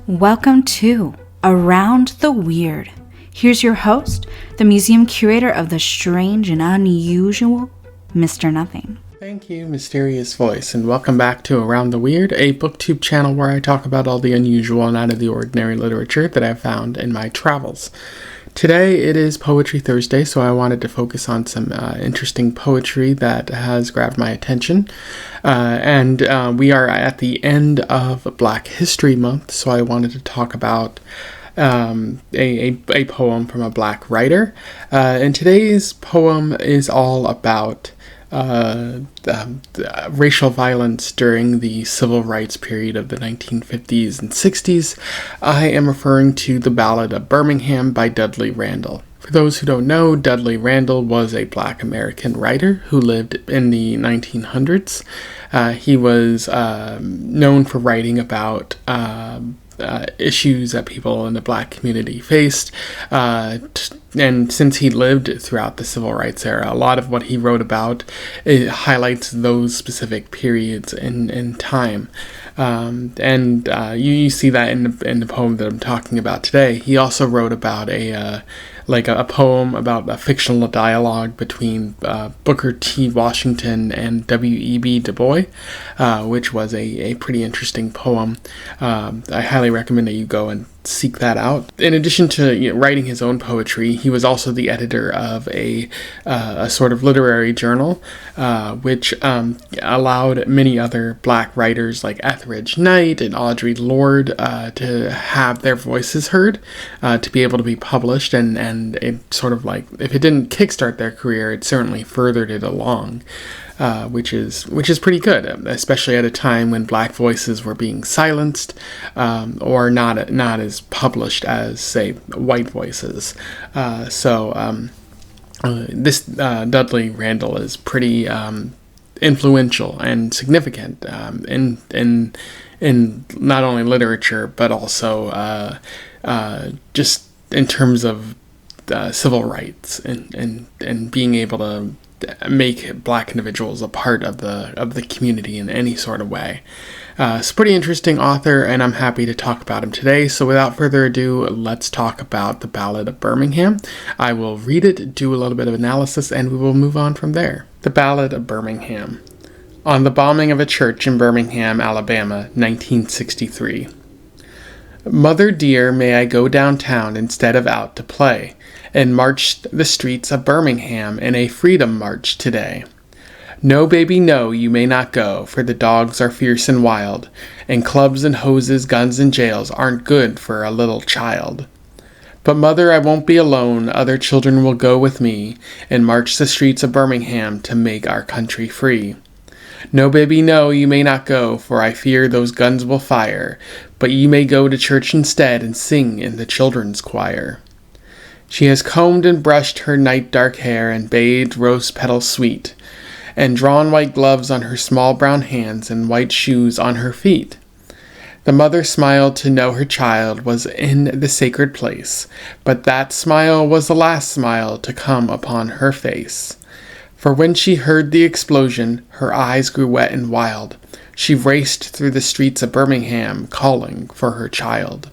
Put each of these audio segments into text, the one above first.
Welcome to Around the Weird. Here's your host, the museum curator of the strange and unusual, Mr. Nothing. Thank you, mysterious voice, and welcome back to Around the Weird, a booktube channel where I talk about all the unusual and out of the ordinary literature that I've found in my travels. Today it is Poetry Thursday, so I wanted to focus on some interesting poetry that has grabbed my attention. And we are at the end of Black History Month, so I wanted to talk about a poem from a Black writer. And today's poem is all about racial violence during the civil rights period of the 1950s and 60s. I am referring to the Ballad of Birmingham by Dudley Randall. For those who don't know, Dudley Randall was a Black American writer who lived in the 1900s. He was known for writing about issues that people in the Black community faced, and since he lived throughout the civil rights era, a lot of what he wrote about highlights those specific periods in time. You see that in the poem that I'm talking about today. He also wrote about a poem about a fictional dialogue between Booker T. Washington and W.E.B. Du Bois, which was a pretty interesting poem. I highly recommend that you go and seek that out. In addition to writing his own poetry, he was also the editor of a sort of literary journal, which allowed many other Black writers like Etheridge Knight and Audre Lorde to have their voices heard, to be able to be published, and it sort of like, if it didn't kickstart their career, it certainly furthered it along. Which is pretty good, especially at a time when Black voices were being silenced, or not as published as, say, white voices. This Dudley Randall is pretty influential and significant in not only literature but also just in terms of civil rights and being able to make Black individuals a part of the community in any sort of way. It's a pretty interesting author, and I'm happy to talk about him today. So without further ado, let's talk about the Ballad of Birmingham. I will read it, do a little bit of analysis, and we will move on from there. The Ballad of Birmingham. On the bombing of a church in Birmingham, Alabama, 1963. Mother dear, may I go downtown instead of out to play, and march the streets of Birmingham in a freedom march today. No, baby, no, you may not go, for the dogs are fierce and wild, and clubs and hoses, guns and jails aren't good for a little child. But mother, I won't be alone, other children will go with me, and march the streets of Birmingham to make our country free. No, baby, no, you may not go, for I fear those guns will fire, but you may go to church instead and sing in the children's choir. She has combed and brushed her night dark hair and bathed rose petals sweet, and drawn white gloves on her small brown hands and white shoes on her feet. The mother smiled to know her child was in the sacred place, but that smile was the last smile to come upon her face. For when she heard the explosion, her eyes grew wet and wild. She raced through the streets of Birmingham, calling for her child.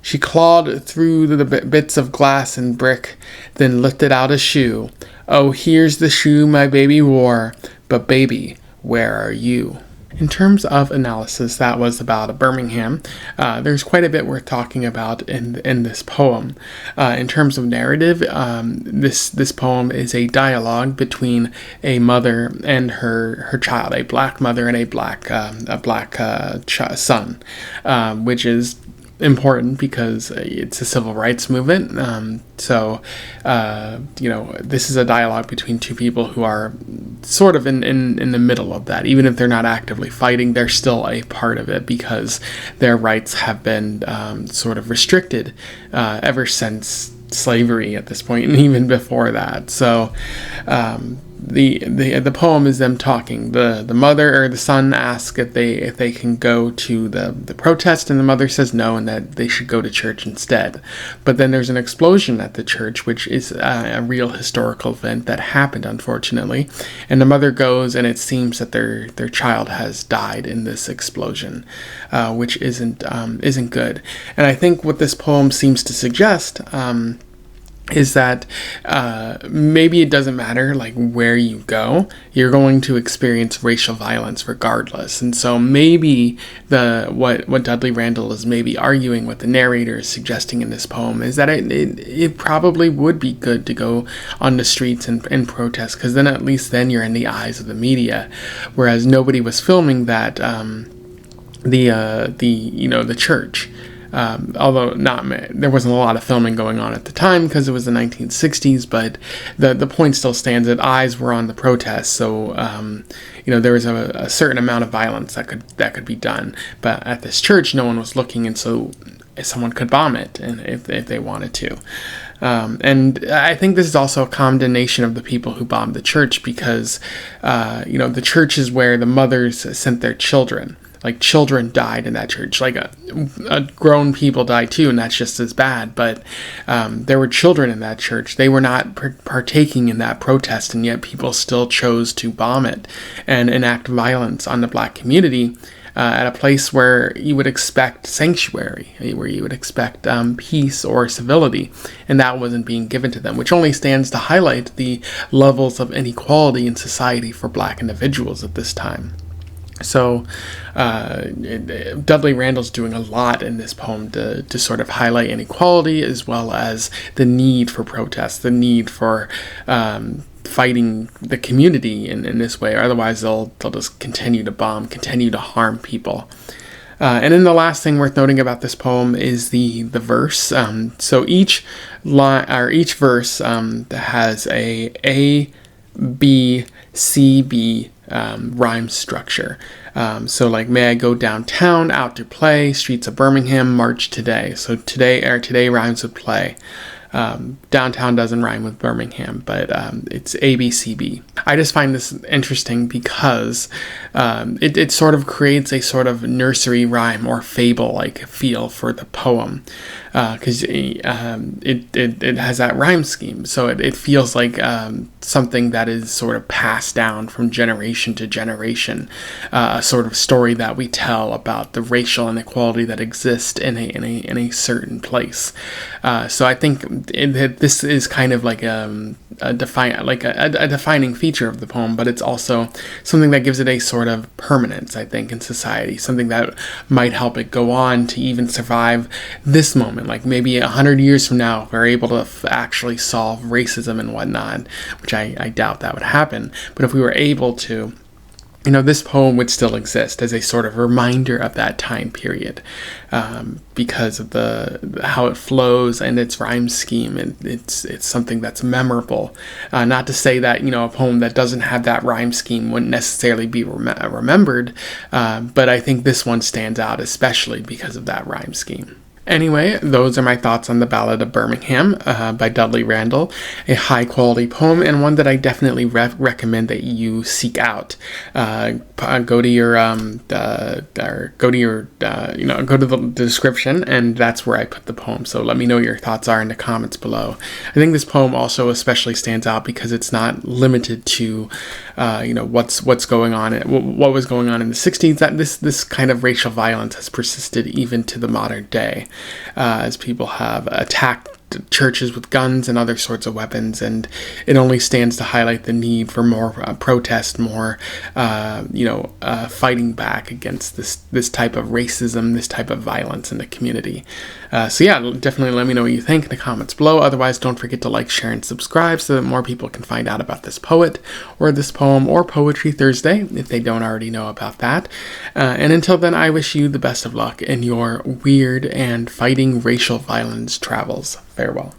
She clawed through the bits of glass and brick, then lifted out a shoe. Oh, here's the shoe my baby wore, but baby, where are you? In terms of analysis, that was the Ballad of Birmingham. There's quite a bit worth talking about in this poem. In terms of narrative, this poem is a dialogue between a mother and her child, a Black mother and a black son, which is important because it's a civil rights movement. This is a dialogue between two people who are sort of in the middle of that. Even if they're not actively fighting, they're still a part of it because their rights have been sort of restricted ever since slavery at this point, and even before that. So the poem is them talking. The mother or the son asks if they can go to the protest, and the mother says no, and that they should go to church instead. But then there's an explosion at the church, which is a real historical event that happened, unfortunately. And the mother goes, and it seems that their child has died in this explosion, which isn't good. And I think what this poem seems to suggest is that maybe it doesn't matter like where you go, you're going to experience racial violence regardless. And so maybe what Dudley Randall is maybe arguing, what the narrator is suggesting in this poem, is that it probably would be good to go on the streets and protest, because then at least then you're in the eyes of the media, whereas nobody was filming that the church. Although there wasn't a lot of filming going on at the time because it was the 1960s, but the point still stands that eyes were on the protests, so there was a certain amount of violence that could be done. But at this church, no one was looking, and so someone could bomb it, and if they wanted to. And I think this is also a condemnation of the people who bombed the church, because the church is where the mothers sent their children. Like, children died in that church. Like, grown people died too, and that's just as bad. But there were children in that church. They were not partaking in that protest, and yet people still chose to bomb it and enact violence on the Black community at a place where you would expect sanctuary, where you would expect peace or civility, and that wasn't being given to them, which only stands to highlight the levels of inequality in society for Black individuals at this time. So Dudley Randall's doing a lot in this poem to sort of highlight inequality, as well as the need for protest, the need for fighting the community in this way, or otherwise they'll just continue to bomb, continue to harm people. And then the last thing worth noting about this poem is the verse. So each verse has a B, C, B rhyme structure. So like, may I go downtown, out to play, streets of Birmingham, march today. So today rhymes with play. Downtown doesn't rhyme with Birmingham, but it's ABCB. I just find this interesting because it sort of creates a sort of nursery rhyme or fable-like feel for the poem, because it has that rhyme scheme. So it feels like something that is sort of passed down from generation to generation, a sort of story that we tell about the racial inequality that exists in a certain place. So I think this is kind of like a defining feature of the poem, but it's also something that gives it a sort of permanence, I think, in society, something that might help it go on to even survive this moment. Like maybe 100 years from now, if we're able to actually solve racism and whatnot, which I doubt that would happen, but if we were able to, this poem would still exist as a sort of reminder of that time period, because of how it flows and its rhyme scheme, and it's something that's memorable. Not to say that a poem that doesn't have that rhyme scheme wouldn't necessarily be remembered, but I think this one stands out especially because of that rhyme scheme. Anyway, those are my thoughts on the Ballad of Birmingham by Dudley Randall, a high-quality poem and one that I definitely recommend that you seek out. Go to the description, and that's where I put the poem. So let me know your thoughts are in the comments below. I think this poem also especially stands out because it's not limited to, what's going on, what was going on in the 60s. That this kind of racial violence has persisted even to the modern day. As people have attacked churches with guns and other sorts of weapons, and it only stands to highlight the need for more protest, more fighting back against this type of racism, this type of violence in the community. So yeah, definitely let me know what you think in the comments below. Otherwise, don't forget to like, share, and subscribe so that more people can find out about this poet or this poem or Poetry Thursday if they don't already know about that. And until then, I wish you the best of luck in your weird and fighting racial violence travels. Farewell.